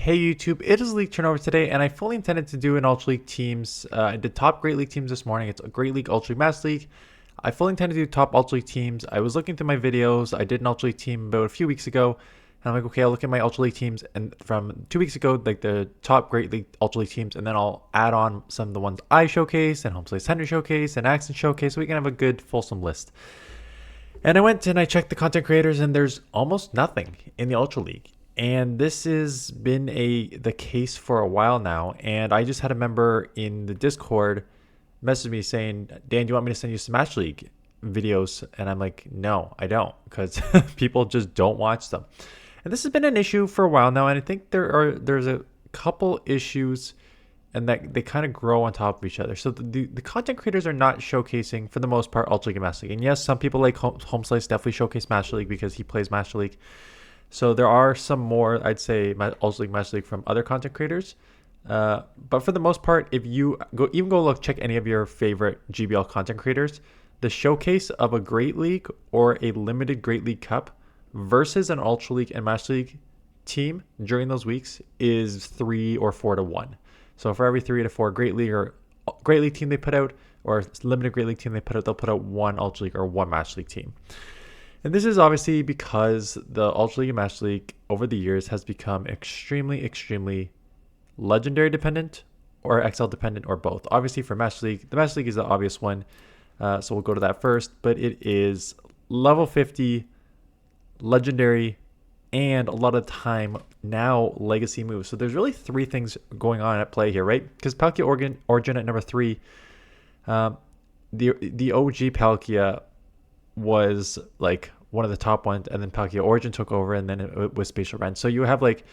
Hey YouTube, it is League Turnover today, and I fully intended to do an Ultra League teams. I did top Great League teams this morning. It's a Great League, Ultra League, Master League. I fully intended to do top Ultra League teams. I was looking through my videos. I did an Ultra League team about a few weeks ago, and I'm like, okay, I'll look at my Ultra League teams, and from 2 weeks ago, like the top Great League, Ultra League teams, and then I'll add on some of the ones I showcase, and Home Slice Henry showcase, and Accent showcase, so we can have a good fulsome list. And I went and I checked the content creators, and there's almost nothing in the Ultra League. And this has been the case for a while now. And I just had a member in the Discord message me saying, Dan, do you want me to send you some Match League videos? And I'm like, no, I don't, because people just don't watch them. And this has been an issue for a while now. And I think there's a couple issues and that they kind of grow on top of each other. So the content creators are not showcasing, for the most part, Ultra League and Master League. And yes, some people like Home Slice definitely showcase Master League because he plays Master League. So there are some more, I'd say, Ultra League, Master League from other content creators. But for the most part, if you go check any of your favorite GBL content creators, the showcase of a Great League or a limited Great League Cup versus an Ultra League and Master League team during those weeks is 3 or 4 to 1. So for every 3 to 4 Great League or Great League team they put out, or limited Great League team they put out, they'll put out one Ultra League or one Master League team. And this is obviously because the Ultra League and Master League over the years has become extremely, extremely legendary dependent or XL dependent or both. Obviously for Master League, the Master League is the obvious one. So we'll go to that first, but it is level 50, legendary, and a lot of time now legacy moves. So there's really 3 things going on at play here, right? Because Palkia Origin at number 3, the OG Palkia was like one of the top ones, and then Palkia Origin took over, and then it was Spatial Rend. So you have like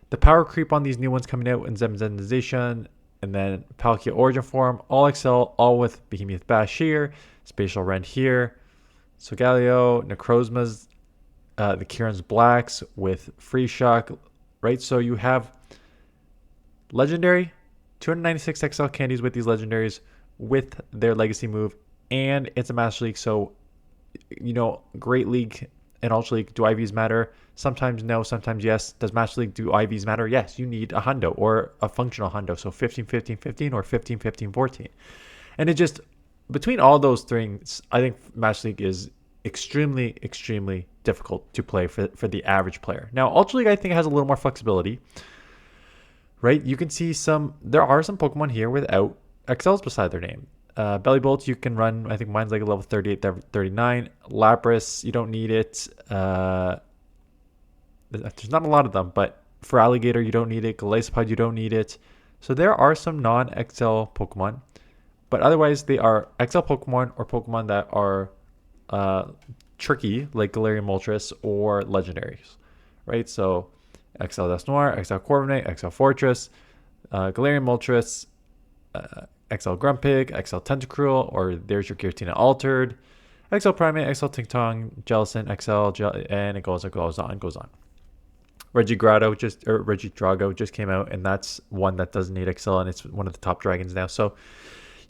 the power creep on these new ones coming out in Zenization, and then Palkia Origin form, all XL, all with Behemoth Bash here, Spatial Rend here, Solgaleo, Necrozma's, the Kieran's Blacks with Free Shock, right? So you have legendary 296 XL candies with these legendaries with their legacy move, and it's a Master League, so you know, Great League and Ultra League, do IVs matter? Sometimes no, sometimes yes. Does Master League do IVs matter? Yes, you need a hundo or a functional hundo. So 15, 15, 15 or 15, 15, 14. And it just, between all those things, I think Master League is extremely, extremely difficult to play for the average player. Now, Ultra League, I think, has a little more flexibility, right? You can see there are some Pokemon here without XLs beside their name. Belly Bolts you can run, I think mine's like a level 38, 39. Lapras, you don't need it. There's not a lot of them, but for Alligator, you don't need it. Golisopod, you don't need it. So there are some non-XL Pokemon, but otherwise they are XL Pokemon or Pokemon that are tricky, like Galarian Moltres or Legendaries, right? So XL Dusknoir, XL Corviknight, XL Fortress, Galarian Moltres, XL Grumpig, XL Tentacruel, or there's your Giratina Altered, XL Primate, XL Tinktong, Jellicent, and it goes on. Regidrago just came out, and that's one that doesn't need XL, and it's one of the top dragons now. So,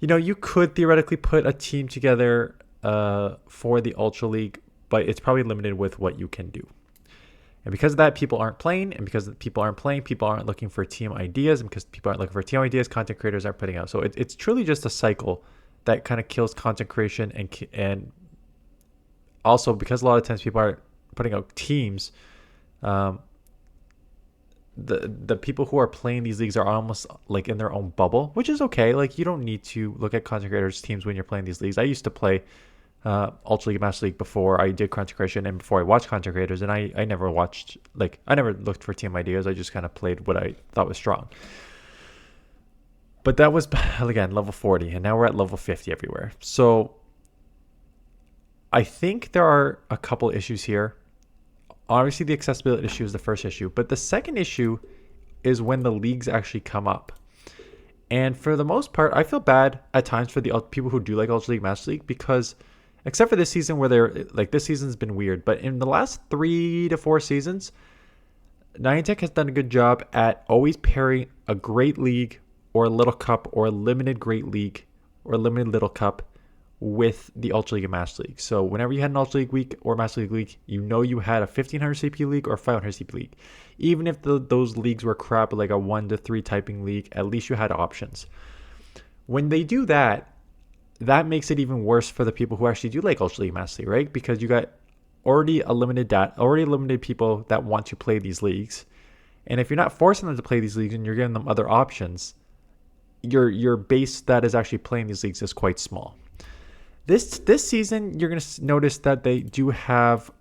you know, you could theoretically put a team together for the Ultra League, but it's probably limited with what you can do. And because of that, people aren't playing. And because people aren't playing, people aren't looking for team ideas. And because people aren't looking for team ideas, content creators aren't putting out. So it's truly just a cycle that kind of kills content creation. And also, because a lot of times people are putting out teams, the people who are playing these leagues are almost like in their own bubble, which is okay. Like, you don't need to look at content creators' teams when you're playing these leagues. I used to play Ultra League and Master League before I did content creation and before I watched content creators, and I never watched, like, I never looked for team ideas. I just kind of played what I thought was strong. But that was, again, level 40, and now we're at level 50 everywhere. So I think there are a couple issues here. Obviously, the accessibility issue is the first issue, but the second issue is when the leagues actually come up. And for the most part, I feel bad at times for the people who do like Ultra League, Master League, because except for this season where this season's been weird, but in the last 3 to 4 seasons, Niantic has done a good job at always pairing a Great League or a Little Cup or a limited Great League or a limited Little Cup with the Ultra League and Master League. So whenever you had an Ultra League week or Master League week, you know you had a 1500 CP league or 500 CP league. Even if those leagues were crap, like a 1 to 3 typing league, at least you had options. When they do that, that makes it even worse for the people who actually do like Ultra League Master League, right? Because you got already limited people that want to play these leagues. And if you're not forcing them to play these leagues and you're giving them other options, your base that is actually playing these leagues is quite small. This season, you're going to notice that they do have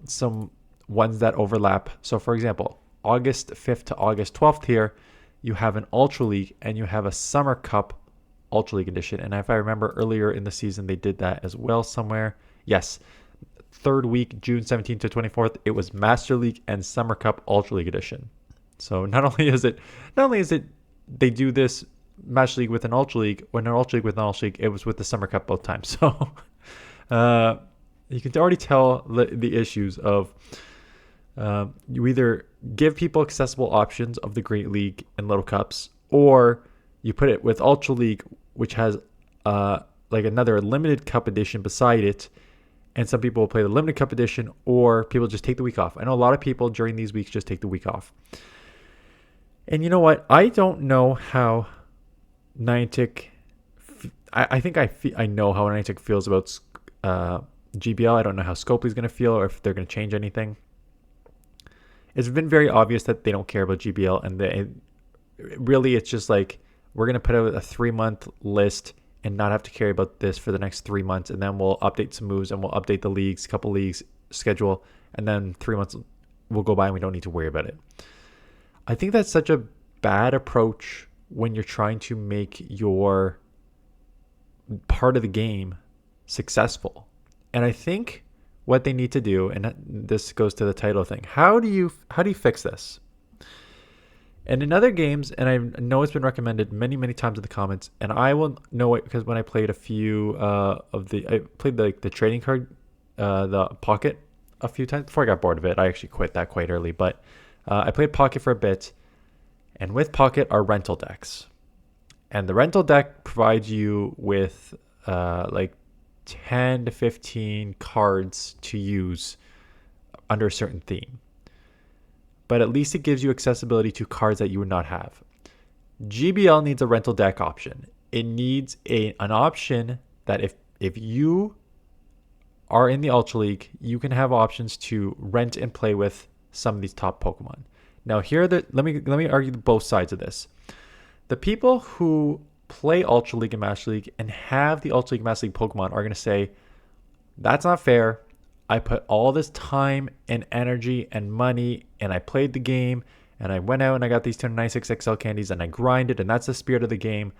some ones that overlap. So, for example, August 5th to August 12th here, you have an Ultra League and you have a Summer Cup Ultra League edition. And if I remember earlier in the season, they did that as well somewhere. Yes, third week, June 17th to 24th, it was Master League and Summer Cup Ultra League edition. So not only is it they do this Master League with an Ultra League, or an Ultra League with an Ultra League, it was with the Summer Cup both times. So you can already tell the issues of you either give people accessible options of the Great League and Little Cups, or you put it with Ultra League, which has like another limited cup edition beside it, and some people will play the limited cup edition, or people just take the week off. I know a lot of people during these weeks just take the week off. And you know what? I don't know how Niantic, I know how Niantic feels about GBL. I don't know how Scopely's going to feel, or if they're going to change anything. It's been very obvious that they don't care about GBL, and really it's just like, we're going to put out a 3-month list and not have to care about this for the next 3 months, and then we'll update some moves and we'll update the leagues, couple leagues schedule, and then 3 months will go by and we don't need to worry about it. I think that's such a bad approach when you're trying to make your part of the game successful. And I think what they need to do, and this goes to the title thing, how do you fix this? And in other games, and I know it's been recommended many, many times in the comments, and I will know it because when I played a few I played the trading card, the Pocket a few times before I got bored of it. I actually quit that quite early, but I played Pocket for a bit, and with Pocket are rental decks. And the rental deck provides you with like 10 to 15 cards to use under a certain theme. But at least it gives you accessibility to cards that you would not have. GBL needs a rental deck option. It needs an option that if you are in the Ultra League, you can have options to rent and play with some of these top Pokemon. Now here, let me argue both sides of this. The people who play Ultra League and Master League and have the Ultra League and Master League Pokemon are going to say, that's not fair. I put all this time and energy and money, and I played the game, and I went out and I got these 296 XL candies, and I grinded, and that's the spirit of the game.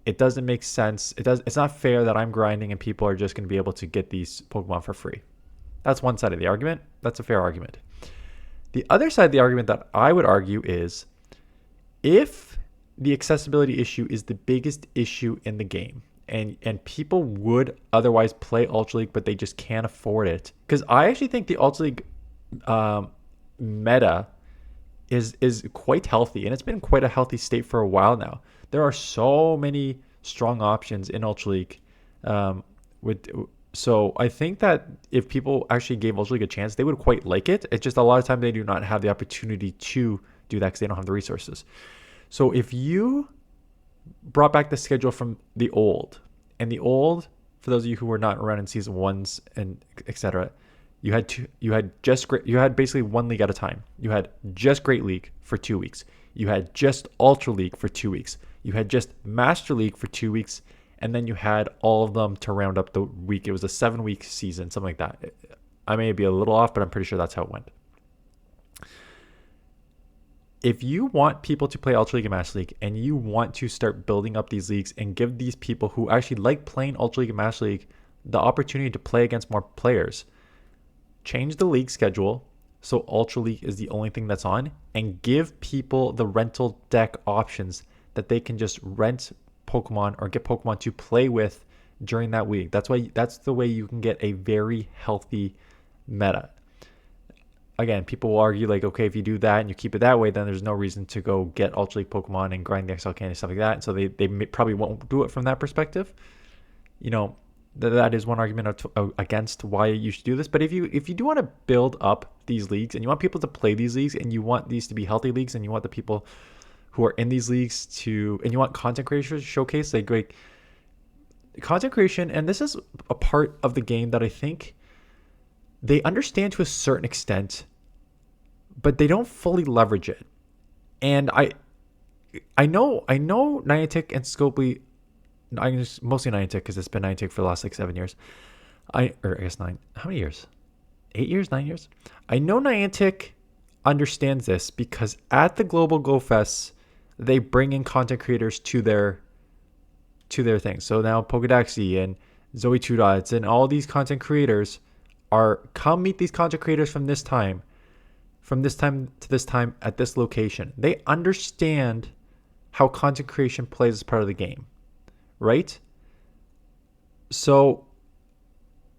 It doesn't make sense. It's not fair that I'm grinding and people are just going to be able to get these Pokemon for free. That's one side of the argument. That's a fair argument. The other side of the argument that I would argue is, if the accessibility issue is the biggest issue in the game, and people would otherwise play Ultra League, but they just can't afford it. Because I actually think the Ultra League meta is quite healthy, and it's been quite a healthy state for a while now. There are so many strong options in Ultra League. So I think that if people actually gave Ultra League a chance, they would quite like it. It's just a lot of time they do not have the opportunity to do that because they don't have the resources. So if you brought back the schedule from the old, and the old, for those of you who were not around in season ones and etc., you had basically one league at a time. You had just Great League for 2 weeks. You had just Ultra League for 2 weeks. You had just Master League for 2 weeks, and then you had all of them to round up the week. It was a 7-week season, something like that. I may be a little off, but I'm pretty sure that's how it went. If you want people to play Ultra League and Master League, and you want to start building up these leagues and give these people who actually like playing Ultra League and Master League the opportunity to play against more players, change the league schedule so Ultra League is the only thing that's on, and give people the rental deck options that they can just rent Pokemon or get Pokemon to play with during that week. That's the way you can get a very healthy meta. Again, people will argue like, okay, if you do that and you keep it that way, then there's no reason to go get Ultra League Pokemon and grind the XL candy, stuff like that. And so they probably won't do it from that perspective. You know, that is one argument against why you should do this. But if you do want to build up these leagues and you want people to play these leagues and you want these to be healthy leagues and you want the people who are in these leagues and you want content creators to showcase like content creation, and this is a part of the game that I think they understand to a certain extent, but they don't fully leverage it. And I know Niantic and Scopely, mostly Niantic because it's been Niantic for the last like 7 years. I guess 9. How many years? 8 years? 9 years? I know Niantic understands this because at the Global Go Fest, they bring in content creators to their thing. So now Poke Daxi and Zoe Two Dots and all these content creators come meet these content creators from this time to this time at this location. They understand how content creation plays as part of the game, right? So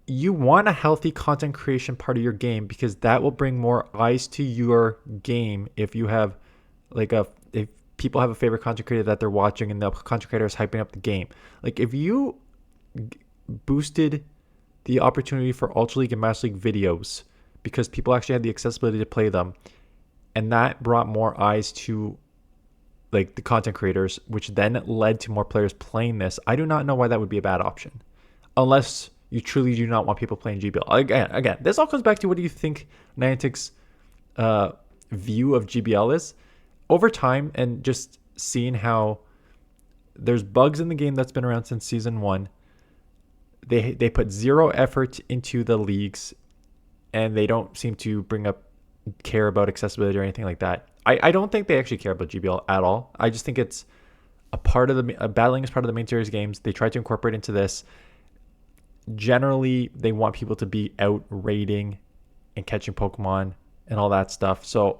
you want a healthy content creation part of your game because that will bring more eyes to your game. If you have if people have a favorite content creator that they're watching and the content creator is hyping up the game. Like if you boosted the opportunity for Ultra League and Master League videos because people actually had the accessibility to play them, and that brought more eyes to like the content creators, which then led to more players playing this, I do not know why that would be a bad option. Unless you truly do not want people playing GBL. Again, this all comes back to what do you think Niantic's view of GBL is? Over time and just seeing how there's bugs in the game that's been around since season 1. They put zero effort into the leagues and they don't seem to care about accessibility or anything like that. I don't think they actually care about GBL at all. I just think it's a part of battling is part of the main series games. They try to incorporate into this. Generally, they want people to be out raiding and catching Pokemon and all that stuff. So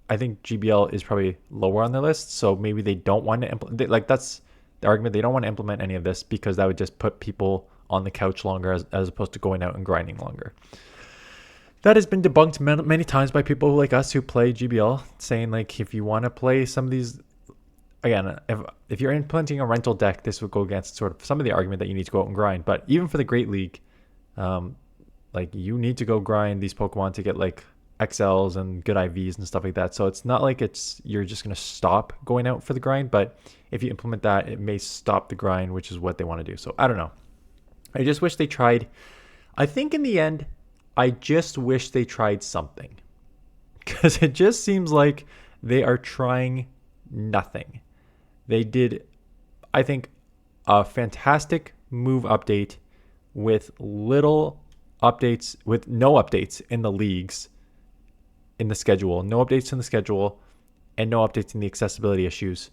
I think GBL is probably lower on their list. So maybe they don't want to implement. That's the argument. They don't want to implement any of this because that would just put people on the couch longer as opposed to going out and grinding longer. That has been debunked many times by people like us who play GBL, saying like if you want to play some of these, again, if you're implementing a rental deck, this would go against sort of some of the argument that you need to go out and grind. But even for the Great League, like you need to go grind these Pokemon to get like XLs and good IVs and stuff like that. So it's not like you're just going to stop going out for the grind, but if you implement that, it may stop the grind, which is what they want to do. So I don't know. I just wish they tried. I think in the end, I just wish they tried something because it just seems like they are trying nothing. They did, I think, a fantastic move update with little updates, with no updates in the leagues, in the schedule, no updates in the schedule, and no updates in the accessibility issues.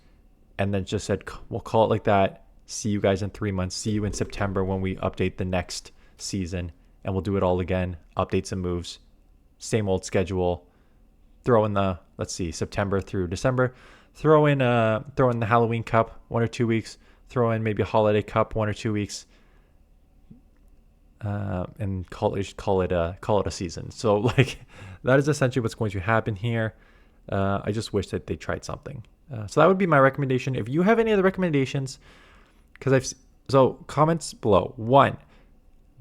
And then just said, we'll call it like that. See you guys in 3 months. See you in September when we update the next season. And we'll do it all again. Updates and moves. Same old schedule. Throw in the, September through December. Throw in the Halloween Cup 1 or 2 weeks. Throw in maybe a Holiday Cup 1 or 2 weeks. And call it a season. So like that is essentially what's going to happen here. I just wish that they tried something. So that would be my recommendation. If you have any other recommendations, comments below. 1,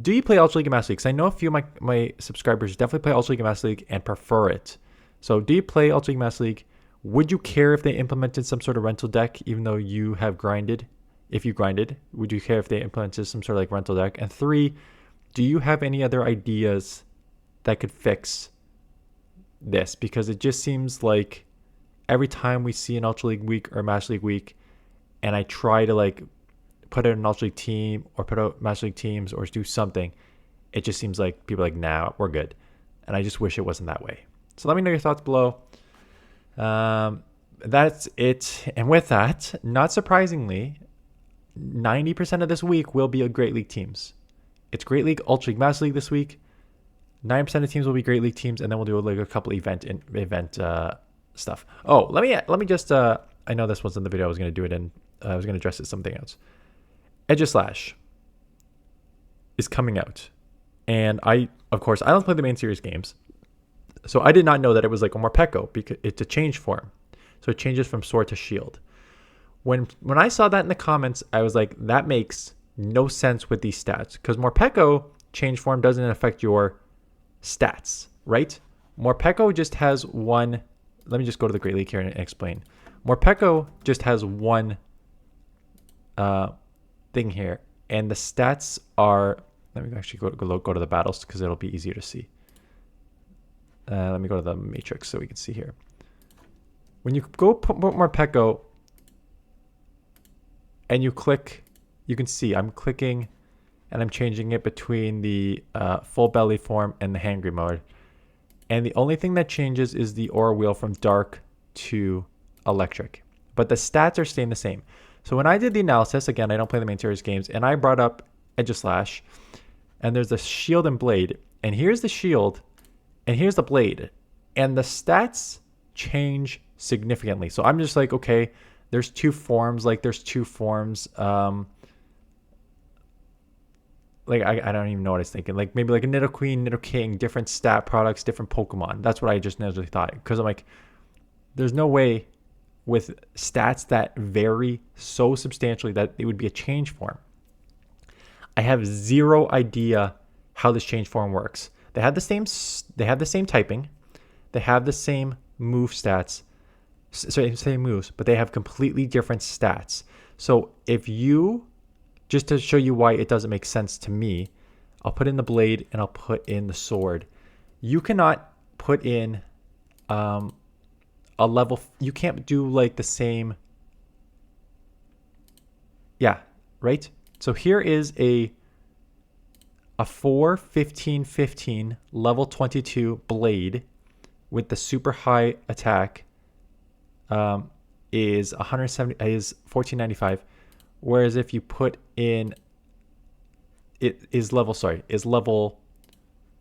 do you play Ultra League and Master League? Because I know a few of my subscribers definitely play Ultra League and Master League and prefer it. So do you play Ultra League and Master League? Would you care if they implemented some sort of rental deck, even though you have grinded? If you grinded, would you care if they implemented some sort of like rental deck? And 3, do you have any other ideas that could fix this? Because it just seems like every time we see an Ultra League week or Master League week, and I try to like put out an Ultra League team or put out Master League teams or do something, it just seems like people are like, nah, we're good. And I just wish it wasn't that way. So let me know your thoughts below. That's it. And with that, not surprisingly, 90% of this week will be a Great League teams. It's Great League, Ultra League, Master League this week. 9% of teams will be Great League teams, and then we'll do like a couple event stuff. Oh, let me just I know this wasn't the video I was going to do it in. I was going to address it something else. Aegislash is coming out, and of course I don't play the main series games, so I did not know that it was like a Morpeko because it's a change form, so it changes from sword to shield. When I saw that in the comments, I was like, that makes no sense with these stats because Morpeko change form doesn't affect your stats, right? Morpeko just has one. Let me just go to the Great League here and explain. Morpeko just has one thing here, and the stats are. Let me actually go to the battles because it'll be easier to see. Let me go to the matrix so we can see here. When you go put Morpeko and you click, you can see I'm clicking and I'm changing it between the full belly form and the hangry mode. And the only thing that changes is the aura wheel from dark to electric. But the stats are staying the same. So when I did the analysis, again, I don't play the main series games, and I brought up Aegislash, and there's the shield and blade. And here's the shield, and here's the blade. And the stats change significantly. So I'm just like, okay, there's two forms. Like, there's two forms. Like, I don't even know what I was thinking. Like, maybe like a Nidoqueen, Nidoking, different stat products, different Pokemon. That's what I just naturally thought. Because I'm like, there's no way with stats that vary so substantially that it would be a change form. I have zero idea how this change form works. They have the same typing. They have the same move stats. So same moves, but they have completely different stats. So if you, just to show you why it doesn't make sense to me, I'll put in the blade and I'll put in the sword. You cannot put in a level, you can't do like the same. Yeah, right? So here is a 4-15-15 level 22 blade with the super high attack is 1495. Whereas if you put in is level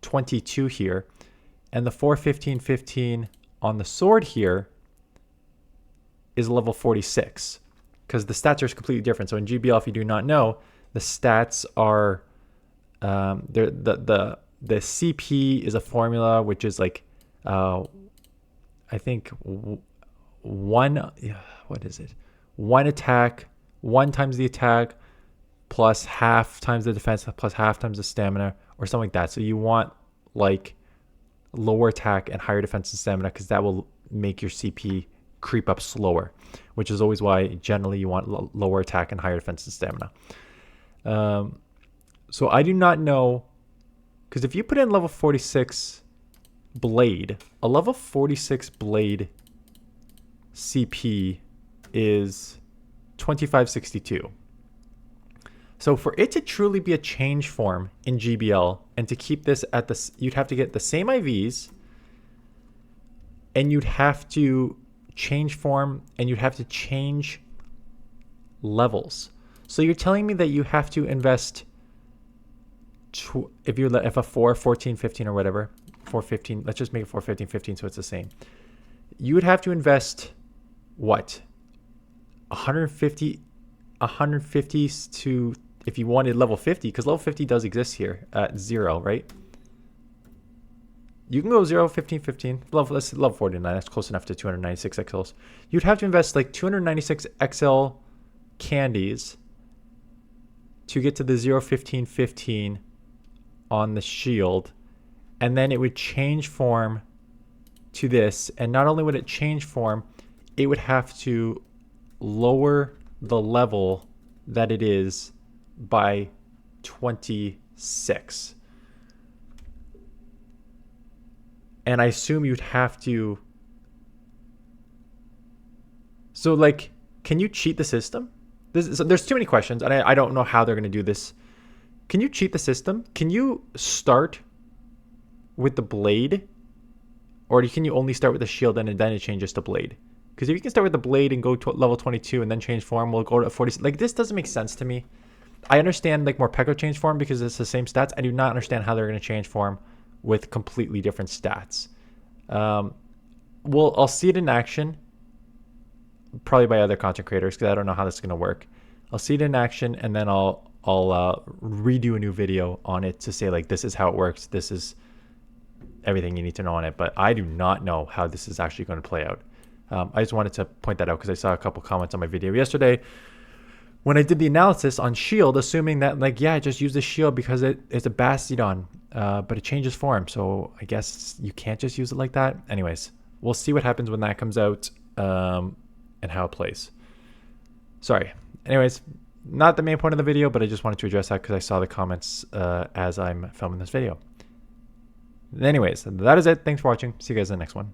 22 here, and the 4-15-15 on the sword here is level 46, because the stats are completely different. So in GBL, if you do not know, the stats are the CP is a formula which is like I think one attack, 1 times the attack plus half times the defense plus half times the stamina or something like that. So you want like lower attack and higher defense and stamina because that will make your CP creep up slower, which is always why generally you want lower attack and higher defense and stamina. So I do not know, because if you put in level 46 blade, a level 46 blade CP is 2562. So for it to truly be a change form in GBL and to keep this at this, you'd have to get the same IVs and you'd have to change form and you'd have to change levels. So you're telling me that you have to invest if a 4, 14, 15 or whatever, 4, 15, let's just make it 4, 15, 15 so it's the same. You would have to invest what? 150 to, if you wanted level 50, because level 50 does exist here at 0, right? You can go 0, 15, 15, level 49, that's close enough to 296 XLs. You'd have to invest like 296 XL candies to get to the 0, 15, 15 on the shield, and then it would change form to this. And not only would it change form, it would have to lower the level that it is by 26. And I assume you'd have to. So like, can you cheat the system? There's too many questions, and I don't know how they're going to do this. Can you cheat the system? Can you start with the blade? Or can you only start with the shield and then it changes to blade? Because if you can start with the blade and go to level 22 and then change form, we'll go to 40. Like, this doesn't make sense to me. I understand like Morpeko change form because it's the same stats. I do not understand how they're going to change form with completely different stats. I'll see it in action, probably by other content creators, because I don't know how this is going to work. I'll see it in action, and then I'll redo a new video on it to say like, this is how it works. This is everything you need to know on it. But I do not know how this is actually going to play out. I just wanted to point that out because I saw a couple comments on my video yesterday when I did the analysis on Shield, assuming that like, yeah, just use the Shield because it's a Bastiodon, but it changes form. So I guess you can't just use it like that. Anyways, we'll see what happens when that comes out and how it plays. Sorry. Anyways, not the main point of the video, but I just wanted to address that because I saw the comments as I'm filming this video. Anyways, that is it. Thanks for watching. See you guys in the next one.